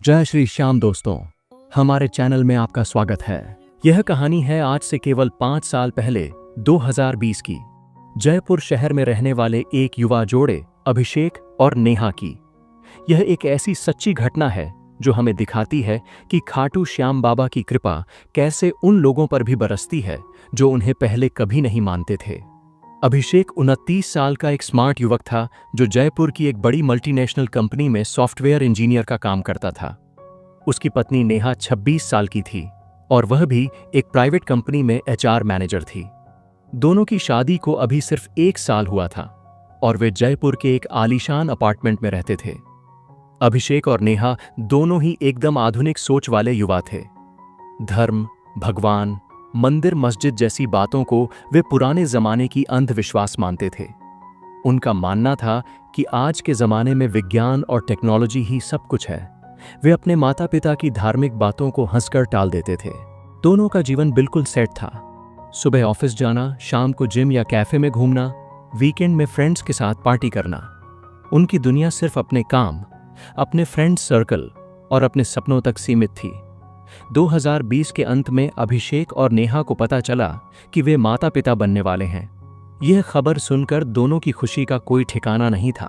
जय श्री श्याम दोस्तों, हमारे चैनल में आपका स्वागत है। यह कहानी है आज से केवल 5 साल पहले 2020 की, जयपुर शहर में रहने वाले एक युवा जोड़े अभिषेक और नेहा की। यह एक ऐसी सच्ची घटना है जो हमें दिखाती है कि खाटू श्याम बाबा की कृपा कैसे उन लोगों पर भी बरसती है जो उन्हें पहले कभी नहीं मानते थे। अभिषेक 29 साल का एक स्मार्ट युवक था जो जयपुर की एक बड़ी मल्टीनेशनल कंपनी में सॉफ्टवेयर इंजीनियर का काम करता था। उसकी पत्नी नेहा 26 साल की थी और वह भी एक प्राइवेट कंपनी में एचआर मैनेजर थी। दोनों की शादी को अभी सिर्फ 1 साल हुआ था और वे जयपुर के एक आलीशान अपार्टमेंट में रहते थे। अभिषेक और नेहा दोनों ही एकदम आधुनिक सोच वाले युवा थे। धर्म, भगवान, मंदिर मस्जिद जैसी बातों को वे पुराने जमाने की अंधविश्वास मानते थे। उनका मानना था कि आज के जमाने में विज्ञान और टेक्नोलॉजी ही सब कुछ है। वे अपने माता पिता की धार्मिक बातों को हंसकर टाल देते थे। दोनों का जीवन बिल्कुल सेट था। सुबह ऑफिस जाना, शाम को जिम या कैफे में घूमना, वीकेंड में फ्रेंड्स के साथ पार्टी करना। उनकी दुनिया सिर्फ अपने काम, अपने फ्रेंड सर्कल और अपने सपनों तक सीमित थी। 2020 के अंत में अभिषेक और नेहा को पता चला कि वे माता पिता बनने वाले हैं। यह खबर सुनकर दोनों की खुशी का कोई ठिकाना नहीं था।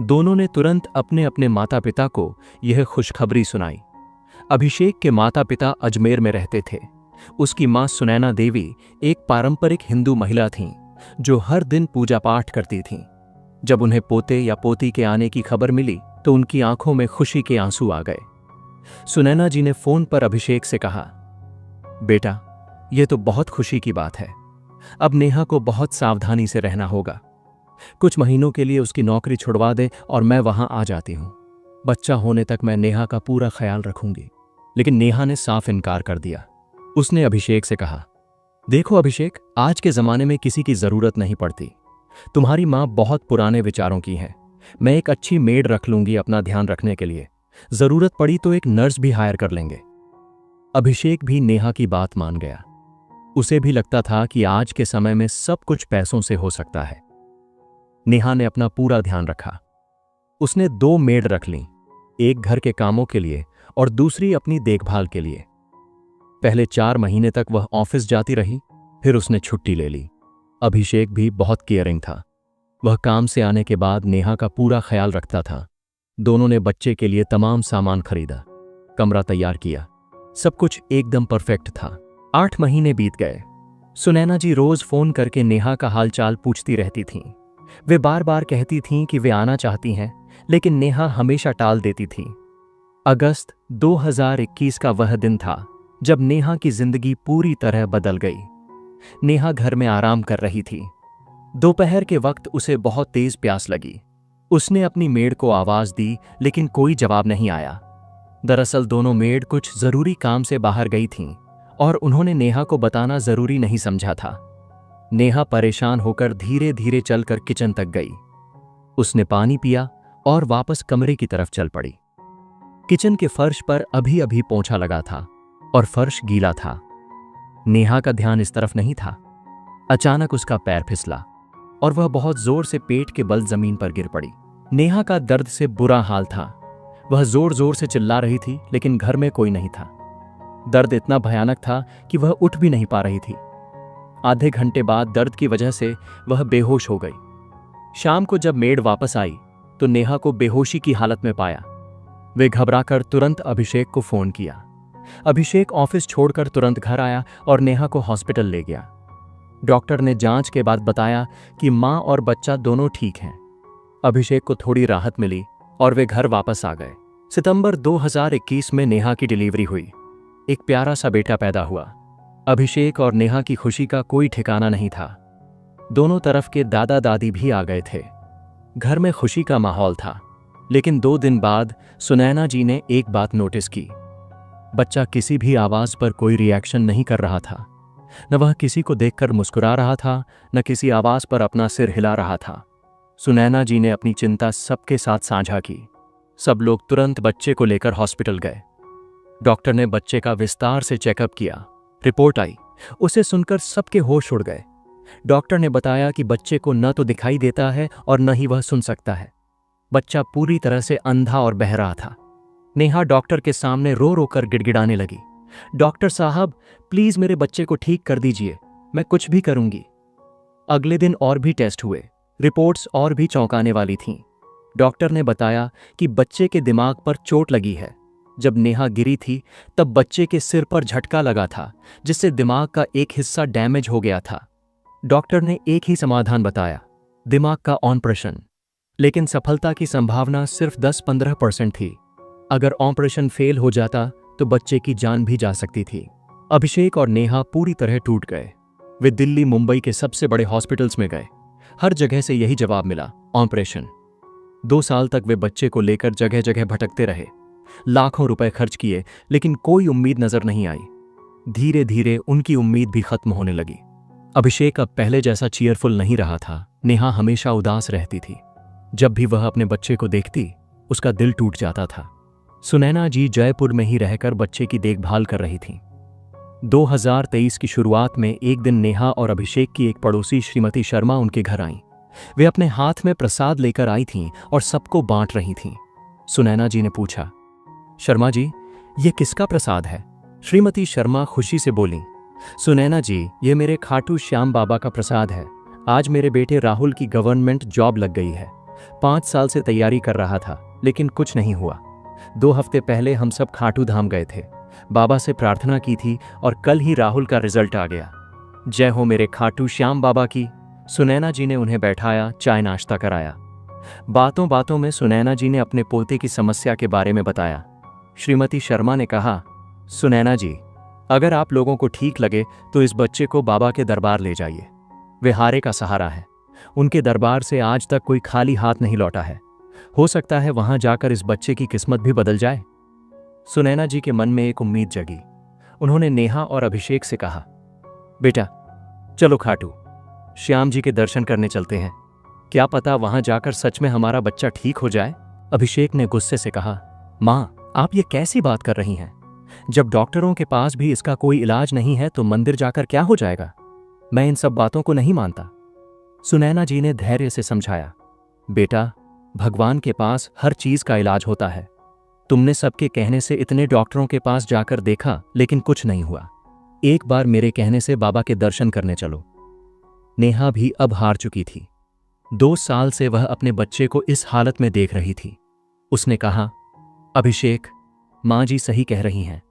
दोनों ने तुरंत अपने अपने माता पिता को यह खुशखबरी सुनाई। अभिषेक के माता पिता अजमेर में रहते थे। उसकी मां सुनैना देवी एक पारंपरिक हिंदू महिला थीं जो हर दिन पूजा पाठ करती थीं। जब उन्हें पोते या पोती के आने की खबर मिली तो उनकी आंखों में खुशी के आंसू आ गए। सुनैना जी ने फोन पर अभिषेक से कहा, बेटा, यह तो बहुत खुशी की बात है। अब नेहा को बहुत सावधानी से रहना होगा। कुछ महीनों के लिए उसकी नौकरी छुड़वा दे और मैं वहां आ जाती हूं। बच्चा होने तक मैं नेहा का पूरा ख्याल रखूंगी। लेकिन नेहा ने साफ इनकार कर दिया। उसने अभिषेक से कहा, देखो अभिषेक, आज के जमाने में किसी की जरूरत नहीं पड़ती। तुम्हारी मां बहुत पुराने विचारों की है। मैं एक अच्छी मेड रख लूंगी अपना ध्यान रखने के लिए। जरूरत पड़ी तो एक नर्स भी हायर कर लेंगे। अभिषेक भी नेहा की बात मान गया। उसे भी लगता था कि आज के समय में सब कुछ पैसों से हो सकता है। नेहा ने अपना पूरा ध्यान रखा। उसने 2 मेड रख लीं, एक घर के कामों के लिए और दूसरी अपनी देखभाल के लिए। पहले 4 महीने तक वह ऑफिस जाती रही, फिर उसने छुट्टी ले ली। अभिषेक भी बहुत केयरिंग था। वह काम से आने के बाद नेहा का पूरा ख्याल रखता था। दोनों ने बच्चे के लिए तमाम सामान खरीदा, कमरा तैयार किया। सब कुछ एकदम परफेक्ट था। 8 महीने बीत गए। सुनैना जी रोज फोन करके नेहा का हालचाल पूछती रहती थीं। वे बार बार कहती थीं कि वे आना चाहती हैं, लेकिन नेहा हमेशा टाल देती थी। अगस्त 2021 का वह दिन था जब नेहा की जिंदगी पूरी तरह बदल गई। नेहा घर में आराम कर रही थी। दोपहर के वक्त उसे बहुत तेज प्यास लगी। उसने अपनी मेड को आवाज दी, लेकिन कोई जवाब नहीं आया। दरअसल दोनों मेड कुछ जरूरी काम से बाहर गई थीं और उन्होंने नेहा को बताना जरूरी नहीं समझा था। नेहा परेशान होकर धीरे धीरे चलकर किचन तक गई। उसने पानी पिया और वापस कमरे की तरफ चल पड़ी। किचन के फर्श पर अभी अभी पोंछा लगा था और फर्श गीला था। नेहा का ध्यान इस तरफ नहीं था। अचानक उसका पैर फिसला और वह बहुत जोर से पेट के बल जमीन पर गिर पड़ी। नेहा का दर्द से बुरा हाल था। वह जोर जोर से चिल्ला रही थी, लेकिन घर में कोई नहीं था। दर्द इतना भयानक था कि वह उठ भी नहीं पा रही थी। आधे घंटे बाद दर्द की वजह से वह बेहोश हो गई। शाम को जब मेड वापस आई तो नेहा को बेहोशी की हालत में पाया। वे घबराकर तुरंत अभिषेक को फोन किया। अभिषेक ऑफिस छोड़कर तुरंत घर आया और नेहा को हॉस्पिटल ले गया। डॉक्टर ने जांच के बाद बताया कि मां और बच्चा दोनों ठीक हैं। अभिषेक को थोड़ी राहत मिली और वे घर वापस आ गए। सितंबर 2021 में नेहा की डिलीवरी हुई। एक प्यारा सा बेटा पैदा हुआ। अभिषेक और नेहा की खुशी का कोई ठिकाना नहीं था। दोनों तरफ के दादा दादी भी आ गए थे। घर में खुशी का माहौल था। लेकिन 2 दिन बाद सुनैना जी ने एक बात नोटिस की। बच्चा किसी भी आवाज पर कोई रिएक्शन नहीं कर रहा था। न वह किसी को देखकर मुस्कुरा रहा था, न किसी आवाज पर अपना सिर हिला रहा था। सुनैना जी ने अपनी चिंता सबके साथ साझा की। सब लोग तुरंत बच्चे को लेकर हॉस्पिटल गए। डॉक्टर ने बच्चे का विस्तार से चेकअप किया। रिपोर्ट आई। उसे सुनकर सबके होश उड़ गए। डॉक्टर ने बताया कि बच्चे को न तो दिखाई देता है और न ही वह सुन सकता है। बच्चा पूरी तरह से अंधा और बहरा था। नेहा डॉक्टर के सामने रो रो कर गिड़गिड़ाने लगी। डॉक्टर साहब, प्लीज मेरे बच्चे को ठीक कर दीजिए, मैं कुछ भी करूंगी। अगले दिन और भी टेस्ट हुए। रिपोर्ट्स और भी चौंकाने वाली थीं। डॉक्टर ने बताया कि बच्चे के दिमाग पर चोट लगी है। जब नेहा गिरी थी तब बच्चे के सिर पर झटका लगा था, जिससे दिमाग का एक हिस्सा डैमेज हो गया था। डॉक्टर ने एक ही समाधान बताया, दिमाग का ऑपरेशन। लेकिन सफलता की संभावना सिर्फ 10-15% थी। अगर ऑपरेशन फेल हो जाता तो बच्चे की जान भी जा सकती थी। अभिषेक और नेहा पूरी तरह टूट गए। वे दिल्ली मुंबई के सबसे बड़े हॉस्पिटल्स में गए। हर जगह से यही जवाब मिला, ऑपरेशन। 2 साल तक वे बच्चे को लेकर जगह जगह भटकते रहे। लाखों रुपए खर्च किए, लेकिन कोई उम्मीद नजर नहीं आई। धीरे धीरे उनकी उम्मीद भी खत्म होने लगी। अभिषेक अब पहले जैसा चीयरफुल नहीं रहा था। नेहा हमेशा उदास रहती थी। जब भी वह अपने बच्चे को देखती, उसका दिल टूट जाता था। सुनैना जी जयपुर में ही रहकर बच्चे की देखभाल कर रही थीं। 2023 की शुरुआत में एक दिन नेहा और अभिषेक की एक पड़ोसी श्रीमती शर्मा उनके घर आईं। वे अपने हाथ में प्रसाद लेकर आई थीं और सबको बांट रही थीं। सुनैना जी ने पूछा, शर्मा जी, ये किसका प्रसाद है? श्रीमती शर्मा खुशी से बोलीं, सुनैना जी, ये मेरे खाटू श्याम बाबा का प्रसाद है। आज मेरे बेटे राहुल की गवर्नमेंट जॉब लग गई है। 5 साल से तैयारी कर रहा था, लेकिन कुछ नहीं हुआ। 2 हफ्ते पहले हम सब खाटू धाम गए थे। बाबा से प्रार्थना की थी और कल ही राहुल का रिजल्ट आ गया। जय हो मेरे खाटू श्याम बाबा की। सुनैना जी ने उन्हें बैठाया, चाय नाश्ता कराया। बातों बातों में सुनैना जी ने अपने पोते की समस्या के बारे में बताया। श्रीमती शर्मा ने कहा, सुनैना जी, अगर आप लोगों को ठीक लगे तो इस बच्चे को बाबा के दरबार ले जाइए। वे हारे का सहारा है। उनके दरबार से आज तक कोई खाली हाथ नहीं लौटा है। हो सकता है वहां जाकर इस बच्चे की किस्मत भी बदल जाए। सुनैना जी के मन में एक उम्मीद जगी। उन्होंने नेहा और अभिषेक से कहा, बेटा चलो खाटू श्याम जी के दर्शन करने चलते हैं। क्या पता वहां जाकर सच में हमारा बच्चा ठीक हो जाए। अभिषेक ने गुस्से से कहा, मां, आप ये कैसी बात कर रही हैं? जब डॉक्टरों के पास भी इसका कोई इलाज नहीं है तो मंदिर जाकर क्या हो जाएगा? मैं इन सब बातों को नहीं मानता। सुनैना जी ने धैर्य से समझाया, बेटा, भगवान के पास हर चीज का इलाज होता है। तुमने सबके कहने से इतने डॉक्टरों के पास जाकर देखा, लेकिन कुछ नहीं हुआ। एक बार मेरे कहने से बाबा के दर्शन करने चलो। नेहा भी अब हार चुकी थी। 2 साल से वह अपने बच्चे को इस हालत में देख रही थी। उसने कहा, अभिषेक, मां जी सही कह रही हैं।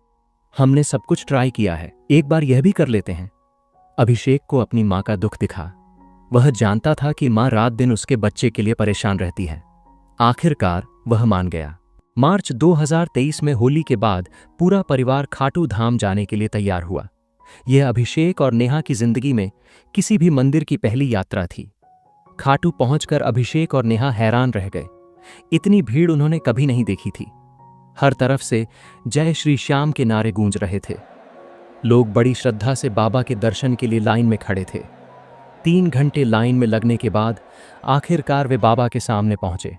हमने सब कुछ ट्राई किया है, एक बार यह भी कर लेते हैं। अभिषेक को अपनी मां का दुख दिखा। वह जानता था कि मां रात दिन उसके बच्चे के लिए परेशान रहती है। आखिरकार वह मान गया। मार्च 2023 में होली के बाद पूरा परिवार खाटू धाम जाने के लिए तैयार हुआ। यह अभिषेक और नेहा की जिंदगी में किसी भी मंदिर की पहली यात्रा थी। खाटू पहुंचकर अभिषेक और नेहा हैरान रह गए। इतनी भीड़ उन्होंने कभी नहीं देखी थी। हर तरफ से जय श्री श्याम के नारे गूंज रहे थे। लोग बड़ी श्रद्धा से बाबा के दर्शन के लिए लाइन में खड़े थे। 3 घंटे लाइन में लगने के बाद आखिरकार वे बाबा के सामने पहुंचे।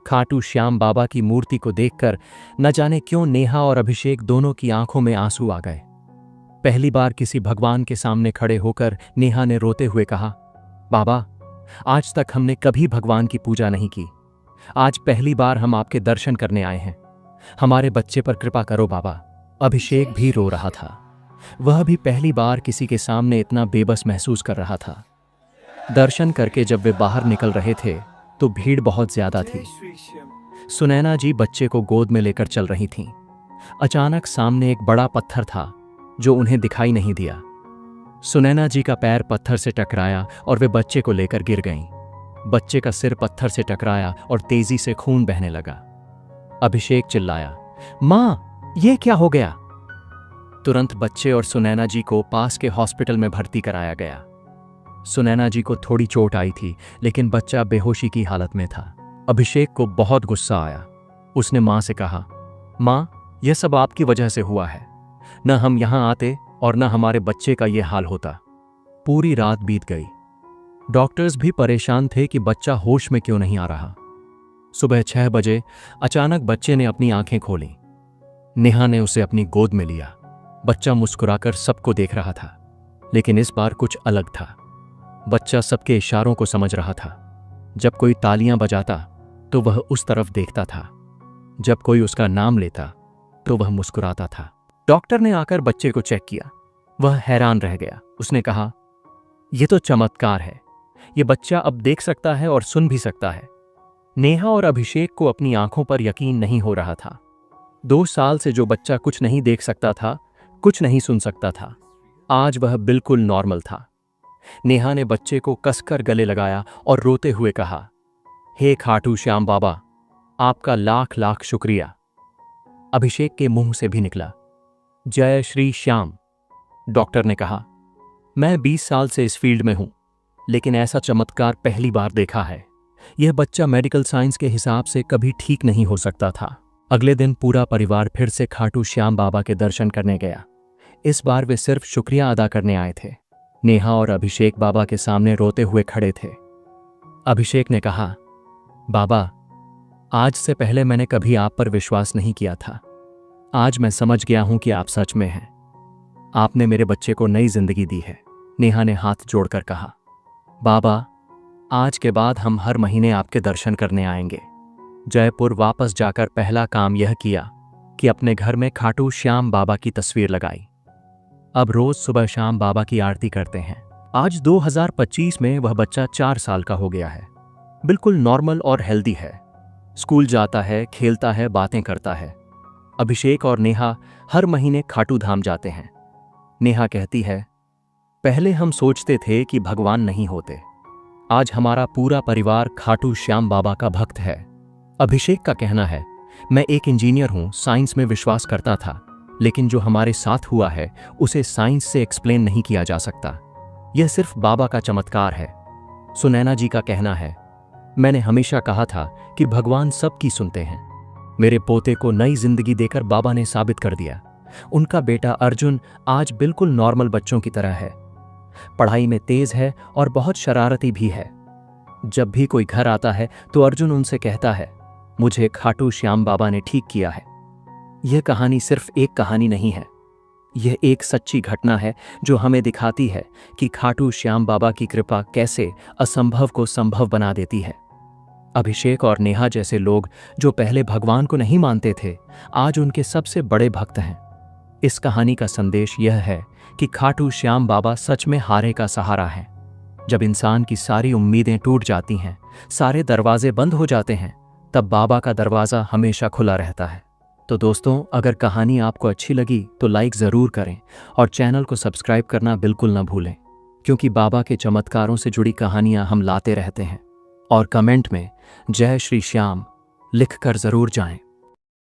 खाटू श्याम बाबा की मूर्ति को देखकर न जाने क्यों नेहा और अभिषेक दोनों की आंखों में आंसू आ गए। पहली बार किसी भगवान के सामने खड़े होकर नेहा ने रोते हुए कहा, बाबा, आज तक हमने कभी भगवान की पूजा नहीं की। आज पहली बार हम आपके दर्शन करने आए हैं। हमारे बच्चे पर कृपा करो बाबा। अभिषेक भी रो रहा था। वह भी पहली बार किसी के सामने इतना बेबस महसूस कर रहा था। दर्शन करके जब वे बाहर निकल रहे थे तो भीड़ बहुत ज्यादा थी। सुनैना जी बच्चे को गोद में लेकर चल रही थीं। अचानक सामने एक बड़ा पत्थर था जो उन्हें दिखाई नहीं दिया। सुनैना जी का पैर पत्थर से टकराया और वे बच्चे को लेकर गिर गईं। बच्चे का सिर पत्थर से टकराया और तेजी से खून बहने लगा। अभिषेक चिल्लाया, मां, यह क्या हो गया? तुरंत बच्चे और सुनैना जी को पास के हॉस्पिटल में भर्ती कराया गया। सुनैना जी को थोड़ी चोट आई थी, लेकिन बच्चा बेहोशी की हालत में था। अभिषेक को बहुत गुस्सा आया। उसने मां से कहा, मां, यह सब आपकी वजह से हुआ है। न हम यहां आते और न हमारे बच्चे का यह हाल होता। पूरी रात बीत गई। डॉक्टर्स भी परेशान थे कि बच्चा होश में क्यों नहीं आ रहा। सुबह 6 बजे अचानक बच्चे ने अपनी आंखें खोली। नेहा ने उसे अपनी गोद में लिया। बच्चा मुस्कुराकर सबको देख रहा था, लेकिन इस बार कुछ अलग था। बच्चा सबके इशारों को समझ रहा था। जब कोई तालियां बजाता तो वह उस तरफ देखता था। जब कोई उसका नाम लेता तो वह मुस्कुराता था। डॉक्टर ने आकर बच्चे को चेक किया। वह हैरान रह गया। उसने कहा, यह तो चमत्कार है। यह बच्चा अब देख सकता है और सुन भी सकता है। नेहा और अभिषेक को अपनी आंखों पर यकीन नहीं हो रहा था। 2 साल से जो बच्चा कुछ नहीं देख सकता था, कुछ नहीं सुन सकता था, आज वह बिल्कुल नॉर्मल था। नेहा ने बच्चे को कसकर गले लगाया और रोते हुए कहा, हे खाटू श्याम बाबा, आपका लाख लाख शुक्रिया। अभिषेक के मुंह से भी निकला, जय श्री श्याम। डॉक्टर ने कहा, मैं 20 साल से इस फील्ड में हूं, लेकिन ऐसा चमत्कार पहली बार देखा है। यह बच्चा मेडिकल साइंस के हिसाब से कभी ठीक नहीं हो सकता था। अगले दिन पूरा परिवार फिर से खाटू श्याम बाबा के दर्शन करने गया। इस बार वे सिर्फ शुक्रिया अदा करने आए थे। नेहा और अभिषेक बाबा के सामने रोते हुए खड़े थे। अभिषेक ने कहा, बाबा, आज से पहले मैंने कभी आप पर विश्वास नहीं किया था। आज मैं समझ गया हूं कि आप सच में हैं। आपने मेरे बच्चे को नई जिंदगी दी है। नेहा ने हाथ जोड़कर कहा, बाबा, आज के बाद हम हर महीने आपके दर्शन करने आएंगे। जयपुर वापस जाकर पहला काम यह किया कि अपने घर में खाटू श्याम बाबा की तस्वीर लगाई। अब रोज सुबह शाम बाबा की आरती करते हैं। आज 2025 में वह बच्चा 4 साल का हो गया है। बिल्कुल नॉर्मल और हेल्दी है। स्कूल जाता है, खेलता है, बातें करता है। अभिषेक और नेहा हर महीने खाटू धाम जाते हैं। नेहा कहती है, पहले हम सोचते थे कि भगवान नहीं होते। आज हमारा पूरा परिवार खाटू श्याम बाबा का भक्त है। अभिषेक का कहना है, मैं एक इंजीनियर हूं, साइंस में विश्वास करता था, लेकिन जो हमारे साथ हुआ है उसे साइंस से एक्सप्लेन नहीं किया जा सकता। यह सिर्फ बाबा का चमत्कार है। सुनैना जी का कहना है, मैंने हमेशा कहा था कि भगवान सबकी सुनते हैं। मेरे पोते को नई जिंदगी देकर बाबा ने साबित कर दिया। उनका बेटा अर्जुन आज बिल्कुल नॉर्मल बच्चों की तरह है। पढ़ाई में तेज है और बहुत शरारती भी है। जब भी कोई घर आता है तो अर्जुन उनसे कहता है, मुझे खाटू श्याम बाबा ने ठीक किया है। यह कहानी सिर्फ एक कहानी नहीं है, यह एक सच्ची घटना है जो हमें दिखाती है कि खाटू श्याम बाबा की कृपा कैसे असंभव को संभव बना देती है। अभिषेक और नेहा जैसे लोग जो पहले भगवान को नहीं मानते थे, आज उनके सबसे बड़े भक्त हैं। इस कहानी का संदेश यह है कि खाटू श्याम बाबा सच में हारे का सहारा है। जब इंसान की सारी उम्मीदें टूट जाती हैं, सारे दरवाजे बंद हो जाते हैं, तब बाबा का दरवाज़ा हमेशा खुला रहता है। तो दोस्तों, अगर कहानी आपको अच्छी लगी तो लाइक ज़रूर करें और चैनल को सब्सक्राइब करना बिल्कुल न भूलें, क्योंकि बाबा के चमत्कारों से जुड़ी कहानियां हम लाते रहते हैं। और कमेंट में जय श्री श्याम लिखकर ज़रूर जाएं।